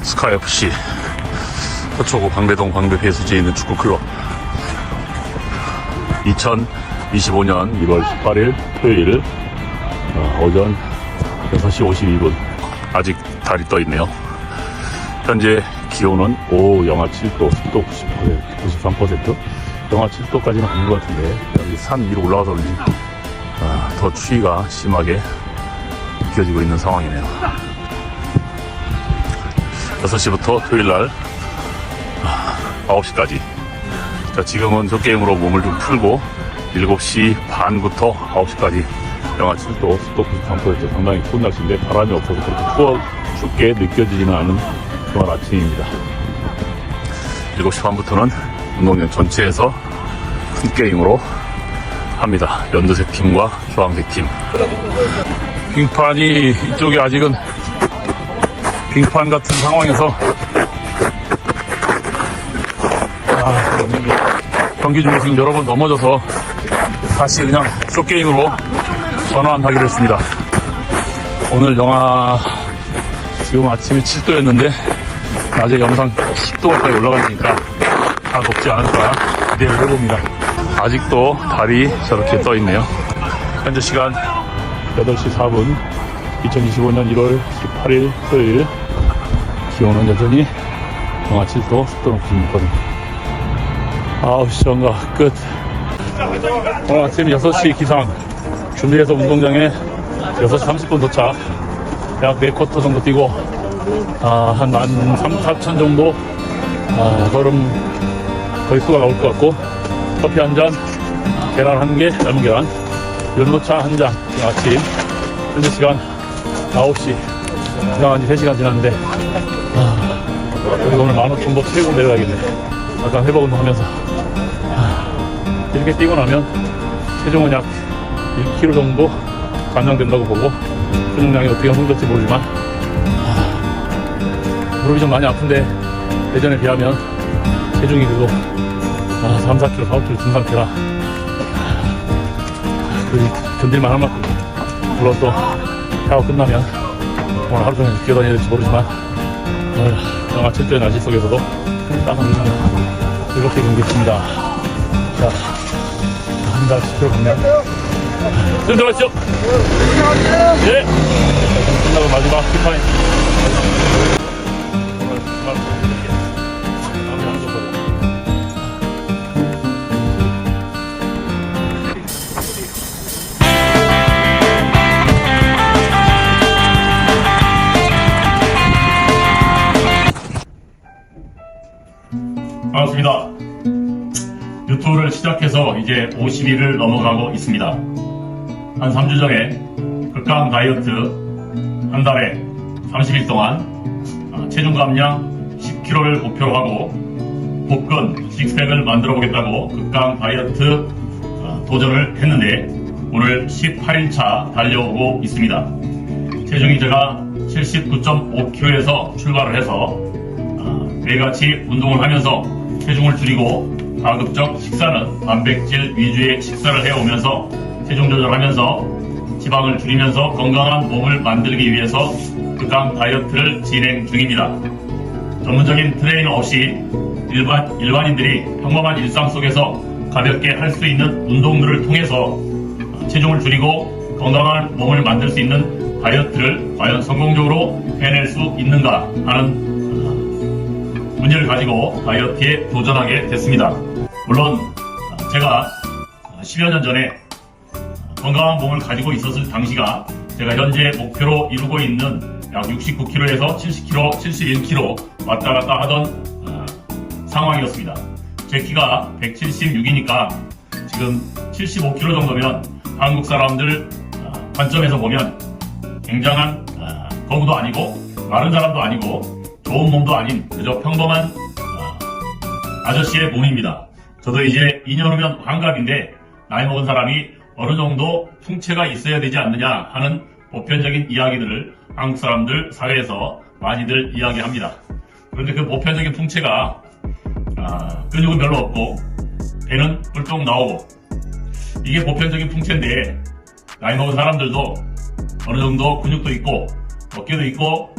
스카이FC 서초구 방배동 방배배수지에 있는 축구클럽 2025년 1월 18일 토요일 오전 6시 52분 아직 달이 떠 있네요. 현재 기온은 오후 영하 7도, 습도 93%, 영하 7도까지는 가는 것 같은데 여기 산 위로 올라가서 그런지 더 추위가 심하게 느껴지고 있는 상황이네요. 6시부터 토요일날 9시까지. 자, 지금은 저 게임으로 몸을 좀 풀고 7시 반부터 9시까지 영하 7도, 습도 93% 상당히 추운 날씨인데 바람이 없어서 그렇게 춥게 느껴지지는 않은 그런 아침입니다. 7시 반부터는 운동장 전체에서 큰 게임으로 합니다. 연두색 팀과 주황색 팀. 빙판이 이쪽이 아직은 빙판 같은 상황에서 경기 중에 지금 여러 번 넘어져서 다시 그냥 쇼게임으로 전환하기로 했습니다. 오늘 영하 지금 아침에 7도였는데 낮에 영상 10도 가까이 올라가니까 다 덥지 않을까 기대를 해봅니다. 아직도 달이 저렇게 떠 있네요. 현재 시간 8시 4분 2025년 1월 18일 토요일. 기온은 여전히 영하 7도, 습도는 96%. 9시 정가 끝. 오늘 아침 6시 기상 준비해서 운동장에 6시 30분 도착. 약 4쿼터 정도 뛰고 한 13,4천 정도 걸음 거의 수가 나올 것 같고, 커피 한 잔, 계란 한 개, 삶은 계란, 연노차 한 잔. 아침 현재 시간 9시. 지나간 지 3시간 지났는데 그리고 오늘 15,000보 체중 내려가야겠네. 아까 회복 운동하면서 이렇게 뛰고 나면 체중은 약 1kg 정도 감량된다고 보고, 체중량이 어떻게 흥될지 모르지만 무릎이 좀 많이 아픈데 예전에 비하면 체중이 그래도 3, 4kg, 4kg 든 상태라 견딜만 할 만큼. 물론 또 샤워 끝나면 오늘 하루 종일 기어다녀야 될지 모르지만 오늘 영하 7도의 날씨 속에서도 땀을 흘리며 즐겁게 경기했습니다. 자, 한 달 10km 감량. 좀 들어가시죠. 예. 끝나고 마지막 킥타임. 반갑습니다. 유튜브를 시작해서 이제 50일을 넘어가고 있습니다. 한 3주 전에 극강 다이어트 한 달에 30일 동안 체중 감량 10kg를 목표로 하고 복근, 식스팩을 만들어 보겠다고 극강 다이어트 도전을 했는데 오늘 18일차 달려오고 있습니다. 체중이 제가 79.5kg에서 출발을 해서 매일같이 운동을 하면서 체중을 줄이고 가급적 식사는 단백질 위주의 식사를 해오면서 체중 조절하면서 지방을 줄이면서 건강한 몸을 만들기 위해서 극강 다이어트를 진행 중입니다. 전문적인 트레이너 없이 일반인들이 평범한 일상 속에서 가볍게 할 수 있는 운동들을 통해서 체중을 줄이고 건강한 몸을 만들 수 있는 다이어트를 과연 성공적으로 해낼 수 있는가 하는 문제를 가지고 다이어트에 도전하게 됐습니다. 물론 제가 10여 년 전에 건강한 몸을 가지고 있었을 당시가 제가 현재 목표로 이루고 있는 약 69kg에서 70kg, 71kg 왔다 갔다 하던 상황이었습니다. 제 키가 176이니까 지금 75kg 정도면 한국 사람들 관점에서 보면 굉장한 거구도 아니고 마른 사람도 아니고 좋은 몸도 아닌 그저 평범한 아저씨의 몸입니다. 저도 이제 2년 후면 환갑인데 나이 먹은 사람이 어느 정도 풍채가 있어야 되지 않느냐 하는 보편적인 이야기들을 한국 사람들 사회에서 많이들 이야기합니다. 그런데 그 보편적인 풍채가 근육은 별로 없고 배는 뿔뚝 나오고 이게 보편적인 풍채인데 나이 먹은 사람들도 어느 정도 근육도 있고 어깨도 있고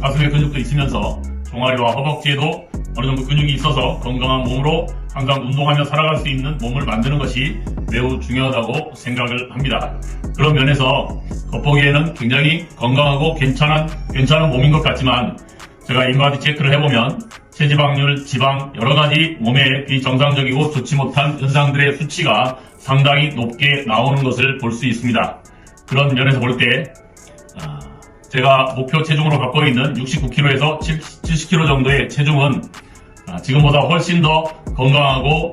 가슴에 근육도 있으면서 종아리와 허벅지에도 어느 정도 근육이 있어서 건강한 몸으로 항상 운동하며 살아갈 수 있는 몸을 만드는 것이 매우 중요하다고 생각을 합니다. 그런 면에서 겉보기에는 굉장히 건강하고 괜찮은 몸인 것 같지만 제가 인바디 체크를 해보면 체지방률, 지방, 여러가지 몸에 비정상적이고 좋지 못한 현상들의 수치가 상당히 높게 나오는 것을 볼 수 있습니다. 그런 면에서 볼 때 제가 목표 체중으로 갖고 있는 69kg에서 70kg 정도의 체중은 지금보다 훨씬 더 건강하고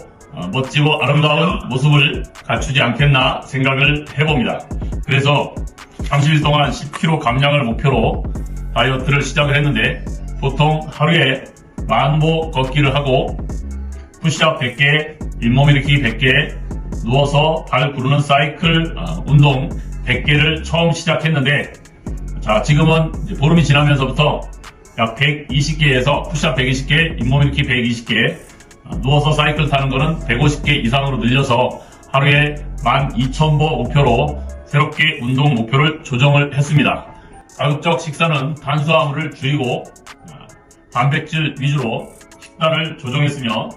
멋지고 아름다운 모습을 갖추지 않겠나 생각을 해봅니다. 그래서 30일 동안 10kg 감량을 목표로 다이어트를 시작을 했는데 보통 하루에 10,000보 걷기를 하고 푸시업 100개, 잇몸 일으키기 100개, 누워서 발 구르는 사이클 운동 100개를 처음 시작했는데 자, 지금은 이제 보름이 지나면서부터 약 120개에서 푸시업 120개, 잇몸 일으키기 120개, 누워서 사이클 타는 거는 150개 이상으로 늘려서 하루에 12,000보 목표로 새롭게 운동 목표를 조정을 했습니다. 가급적 식사는 탄수화물을 줄이고 단백질 위주로 식단을 조정했으며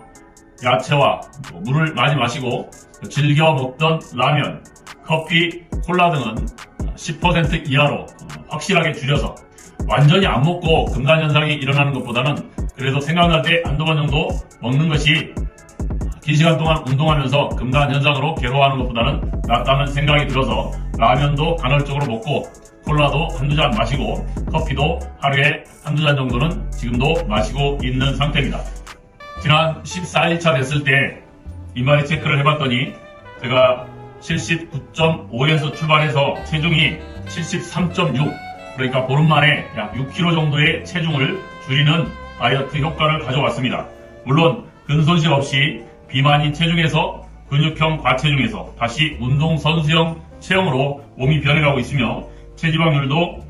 야채와 물을 많이 마시고 즐겨 먹던 라면, 커피, 콜라 등은 10% 이하로 확실하게 줄여서 완전히 안 먹고 금단 현상이 일어나는 것보다는 그래도 생각날 때 한두 번 정도 먹는 것이 긴 시간 동안 운동하면서 금단 현상으로 괴로워하는 것보다는 낫다는 생각이 들어서 라면도 간헐적으로 먹고 콜라도 한두 잔 마시고 커피도 하루에 한두 잔 정도는 지금도 마시고 있는 상태입니다. 지난 14일차 됐을 때 인바디 체크를 해봤더니 제가 79.5에서 출발해서 체중이 73.6 그러니까 보름 만에 약 6kg 정도의 체중을 줄이는 다이어트 효과를 가져왔습니다. 물론 근손실 없이 비만인 체중에서 근육형 과체중에서 다시 운동선수형 체형으로 몸이 변해가고 있으며 체지방률도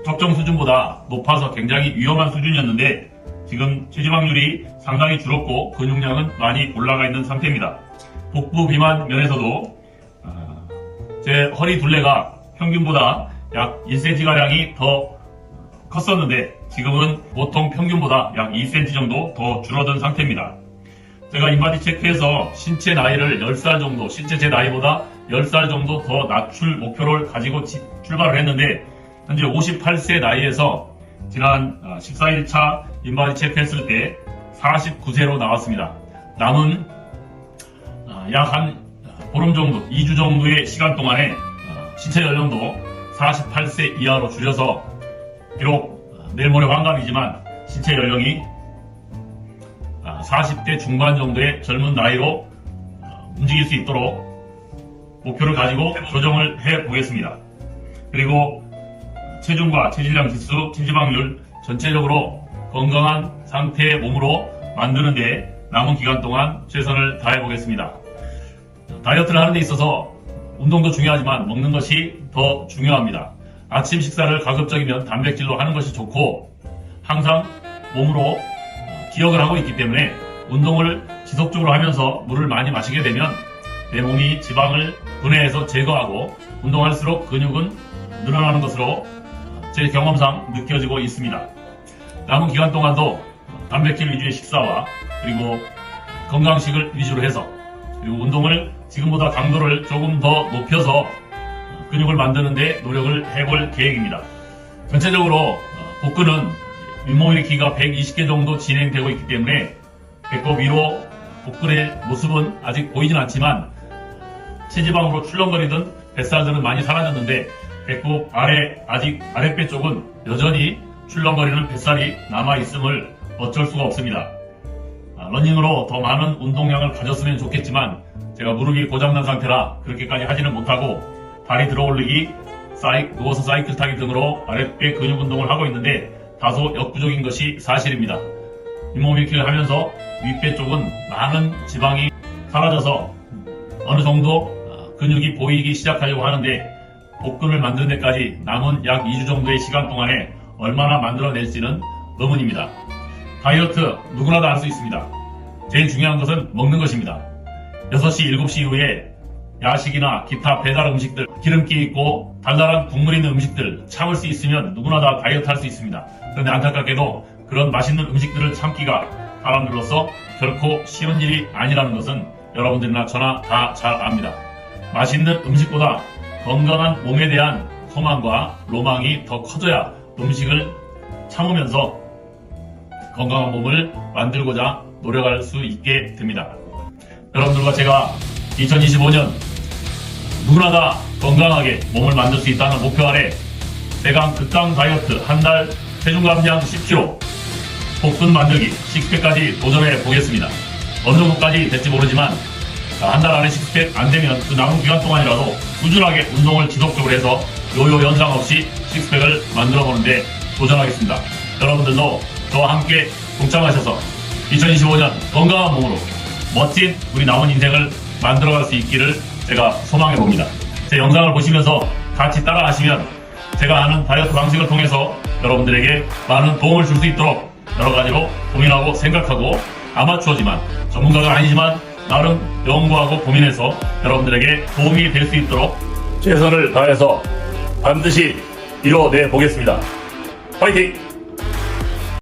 적정 수준보다 높아서 굉장히 위험한 수준이었는데 지금 체지방률이 상당히 줄었고 근육량은 많이 올라가 있는 상태입니다. 복부 비만 면에서도 제 허리 둘레가 평균보다 약 1cm가량이 더 컸었는데 지금은 보통 평균보다 약 2cm 정도 더 줄어든 상태입니다. 제가 인바디 체크에서 신체 나이를 10살 정도, 실제 제 나이보다 10살 정도 더 낮출 목표를 가지고 출발을 했는데 현재 58세 나이에서 지난 14일차 인바디 체크했을 때 49세로 나왔습니다. 남은 약 한 보름 정도, 2주 정도의 시간 동안에 신체 연령도 48세 이하로 줄여서 비록 내일 모레 환갑이지만 신체 연령이 40대 중반 정도의 젊은 나이로 움직일 수 있도록 목표를 가지고 조정을 해보겠습니다. 그리고 체중과 체질량 지수, 체지방률 전체적으로 건강한 상태의 몸으로 만드는데 남은 기간 동안 최선을 다해보겠습니다. 다이어트를 하는 데 있어서 운동도 중요하지만 먹는 것이 더 중요합니다. 아침 식사를 가급적이면 단백질로 하는 것이 좋고 항상 몸으로 기억을 하고 있기 때문에 운동을 지속적으로 하면서 물을 많이 마시게 되면 내 몸이 지방을 분해해서 제거하고 운동할수록 근육은 늘어나는 것으로 제 경험상 느껴지고 있습니다. 남은 기간 동안도 단백질 위주의 식사와 그리고 건강식을 위주로 해서 그리고 운동을 지금보다 강도를 조금 더 높여서 근육을 만드는 데 노력을 해볼 계획입니다. 전체적으로 복근은 윗몸 일으키기가 120개 정도 진행되고 있기 때문에 배꼽 위로 복근의 모습은 아직 보이진 않지만 체지방으로 출렁거리던 뱃살들은 많이 사라졌는데 배꼽 아래 아직 아랫배 쪽은 여전히 출렁거리는 뱃살이 남아있음을 어쩔 수가 없습니다. 러닝으로 더 많은 운동량을 가졌으면 좋겠지만 제가 무릎이 고장난 상태라 그렇게까지 하지는 못하고 다리 들어올리기, 누워서 사이클 타기 등으로 아랫배 근육 운동을 하고 있는데 다소 역부족인 것이 사실입니다. 잇몸 일으키기를 하면서 윗배 쪽은 많은 지방이 사라져서 어느 정도 근육이 보이기 시작하려고 하는데 복근을 만드는 데까지 남은 약 2주 정도의 시간 동안에 얼마나 만들어낼지는 의문입니다. 다이어트 누구나 다 할 수 있습니다. 제일 중요한 것은 먹는 것입니다. 6시, 7시 이후에 야식이나 기타 배달 음식들, 기름기 있고 달달한 국물 있는 음식들 참을 수 있으면 누구나 다 다이어트 할 수 있습니다. 그런데 안타깝게도 그런 맛있는 음식들을 참기가 사람들로서 결코 쉬운 일이 아니라는 것은 여러분들이나 저나 다 잘 압니다. 맛있는 음식보다 건강한 몸에 대한 소망과 로망이 더 커져야 음식을 참으면서 건강한 몸을 만들고자 노력할 수 있게 됩니다. 여러분들과 제가 2025년 누구나 다 건강하게 몸을 만들 수 있다는 목표 아래 대강 극강 다이어트 한 달 체중 감량 10kg 복근 만들기 식스팩까지 도전해 보겠습니다. 어느 정도까지 될지 모르지만 한 달 안에 식스팩 안 되면 그 남은 기간 동안이라도 꾸준하게 운동을 지속적으로 해서 요요 연상 없이 식스팩을 만들어 보는데 도전하겠습니다. 여러분들도 저와 함께 동참하셔서 2025년 건강한 몸으로 멋진 우리 남은 인생을 만들어갈 수 있기를 제가 소망해 봅니다. 제 영상을 보시면서 같이 따라 하시면 제가 아는 다이어트 방식을 통해서 여러분들에게 많은 도움을 줄 수 있도록 여러 가지로 고민하고 생각하고 아마추어지만 전문가가 아니지만 나름 연구하고 고민해서 여러분들에게 도움이 될 수 있도록 최선을 다해서 반드시 이뤄내 보겠습니다. 화이팅!